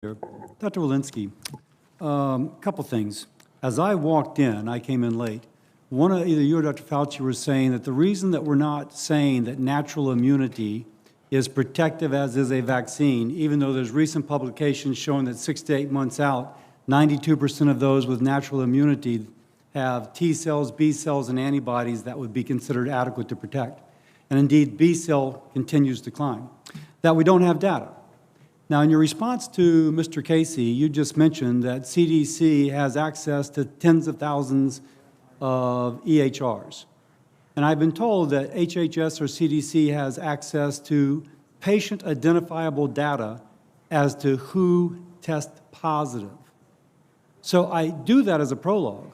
Dr. Walensky, a couple things. As I walked in, I came in late, either you or Dr. Fauci were saying that the reason that we're not saying that natural immunity is protective as is a vaccine, even though there's recent publications showing that 6 to 8 months out, 92% of those with natural immunity have T cells, B cells, and antibodies that would be considered adequate to protect. And indeed, B cell continues to climb. That we don't have data. Now, in your response to Mr. Casey, you just mentioned that CDC has access to tens of thousands of EHRs. And I've been told that HHS or CDC has access to patient-identifiable data as to who tests positive. So I do that as a prologue.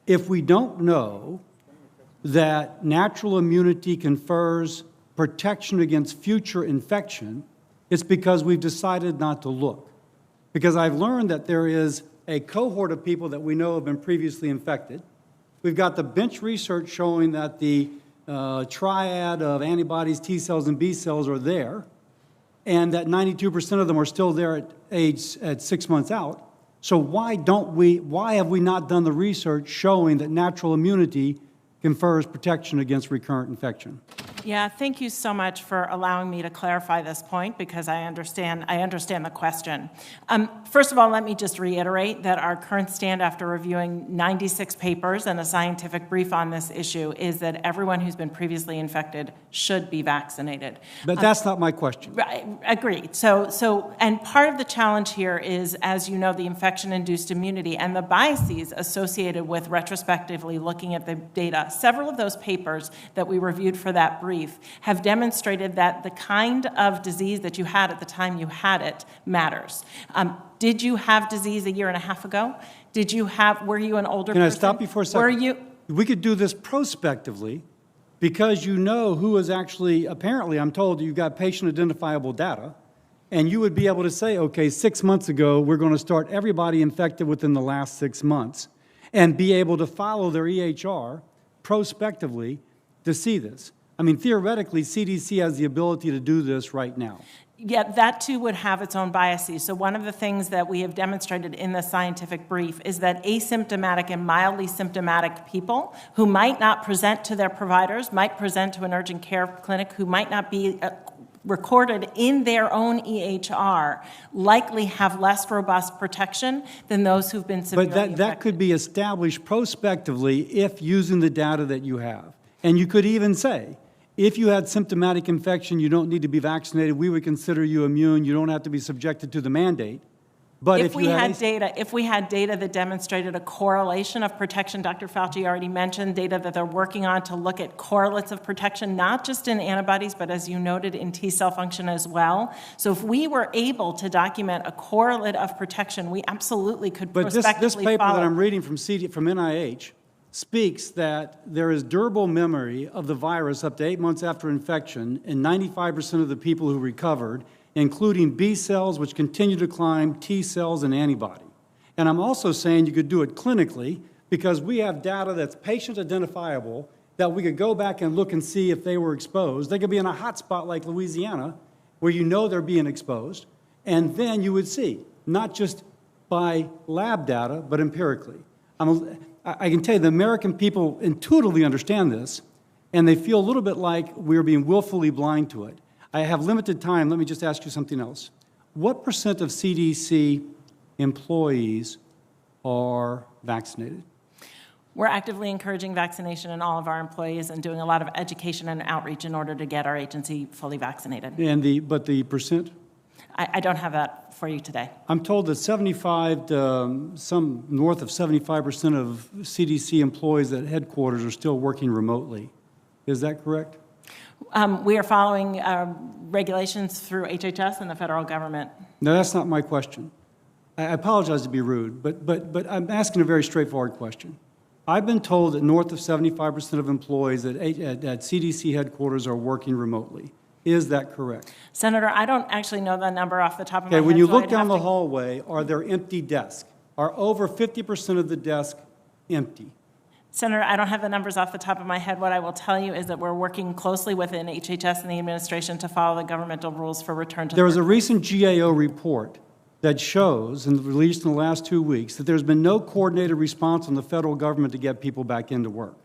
If we don't know that natural immunity confers protection against future infection, it's because we've decided not to look. Because I've learned that there is a cohort of people that we know have been previously infected. We've got the bench research showing that the triad of antibodies, T cells, and B cells are there, and that 92% of them are still there at 6 months out. So why have we not done the research showing that natural immunity confers protection against recurrent infection? Yeah, thank you so much for allowing me to clarify this point, because I understand the question. First of all, let me just reiterate that our current stand after reviewing 96 papers and a scientific brief on this issue is that everyone who's been previously infected should be vaccinated. But that's not my question. Right, agreed. And part of the challenge here is, as you know, the infection-induced immunity and the biases associated with retrospectively looking at the data. Several of those papers that we reviewed for that brief have demonstrated that the kind of disease that you had at the time you had it matters. Did you have disease a year and a half ago? Were you an older person? Can I stop you for a second? We could do this prospectively, because you know who is actually, apparently I'm told you've got patient identifiable data, and you would be able to say, okay, 6 months ago, we're going to start everybody infected within the last 6 months, and be able to follow their EHR prospectively to see this. I mean, theoretically, CDC has the ability to do this right now. Yet that too would have its own biases. So one of the things that we have demonstrated in the scientific brief is that asymptomatic and mildly symptomatic people who might not present to their providers, might present to an urgent care clinic, who might not be recorded in their own EHR, likely have less robust protection than those who've been severely infected. But that could be established prospectively if using the data that you have. And you could even say, if you had symptomatic infection, you don't need to be vaccinated. We would consider you immune. You don't have to be subjected to the mandate. But if we had data that demonstrated a correlation of protection, Dr. Fauci already mentioned data that they're working on to look at correlates of protection, not just in antibodies, but as you noted, in T cell function as well. So if we were able to document a correlate of protection, we absolutely could prospectively follow. But this paper that I'm reading from NIH speaks that there is durable memory of the virus up to 8 months after infection in 95% of the people who recovered, including B cells, which continue to climb, T cells, and antibody. And I'm also saying you could do it clinically, because we have data that's patient identifiable that we could go back and look and see if they were exposed. They could be in a hot spot like Louisiana, where you know they're being exposed, and then you would see, not just by lab data, but empirically. I can tell you the American people intuitively understand this, and they feel a little bit like we're being willfully blind to it. I have limited time. Let me just ask you something else. What % of CDC employees are vaccinated? We're actively encouraging vaccination in all of our employees and doing a lot of education and outreach in order to get our agency fully vaccinated. But the percent? I don't have that for you today. I'm told that some north of 75% of CDC employees at headquarters are still working remotely. Is that correct? We are following regulations through HHS and the federal government. No, that's not my question. I apologize to be rude, but I'm asking a very straightforward question. I've been told that north of 75% of employees at CDC headquarters are working remotely. Is that correct? Senator, I don't actually know the number off the top of my head. When you look down the hallway, are there empty desks? Are over 50% of the desks empty? Senator, I don't have the numbers off the top of my head. What I will tell you is that we're working closely within HHS and the administration to follow the governmental rules for return to the workplace. There was a recent GAO report that shows, and released in the last 2 weeks, that there's been no coordinated response from the federal government to get people back into work.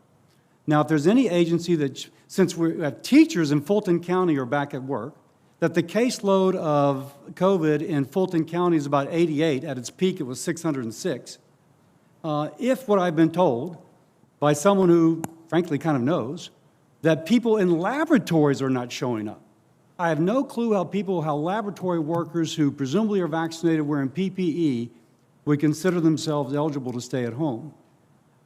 Now, if there's any agency that, since we have teachers in Fulton County are back at work, that the caseload of COVID in Fulton County is about 88, at its peak it was 606. If what I've been told by someone who frankly kind of knows, that people in laboratories are not showing up. I have no clue how laboratory workers who presumably are vaccinated wearing PPE would consider themselves eligible to stay at home.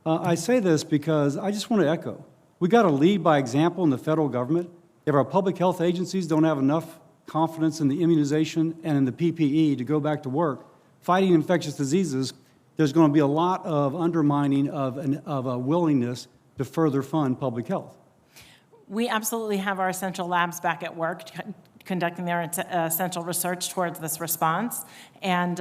I say this because I just want to echo, we got to lead by example in the federal government. If our public health agencies don't have enough confidence in the immunization and in the PPE to go back to work fighting infectious diseases, there's going to be a lot of undermining of a willingness to further fund public health. We absolutely have our essential labs back at work conducting their essential research towards this response. And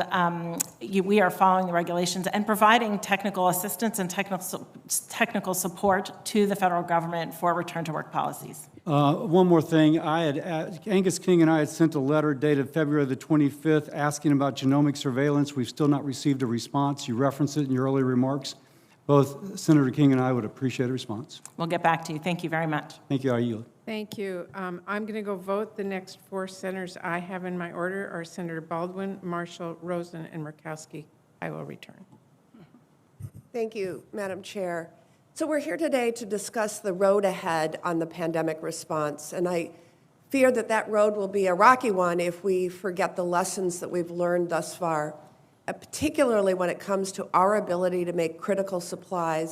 we are following the regulations and providing technical assistance and technical support to the federal government for return to work policies. One more thing. Angus King and I had sent a letter dated February the 25th asking about genomic surveillance. We've still not received a response. You referenced it in your earlier remarks. Both Senator King and I would appreciate a response. We'll get back to you. Thank you very much. Thank you. I yield. Thank you. I'm going to go vote. The next four senators I have in my order are Senator Baldwin, Marshall, Rosen, and Murkowski. I will return. Thank you, Madam Chair. So we're here today to discuss the road ahead on the pandemic response, and I fear that that road will be a rocky one if we forget the lessons that we've learned thus far, particularly when it comes to our ability to make critical supplies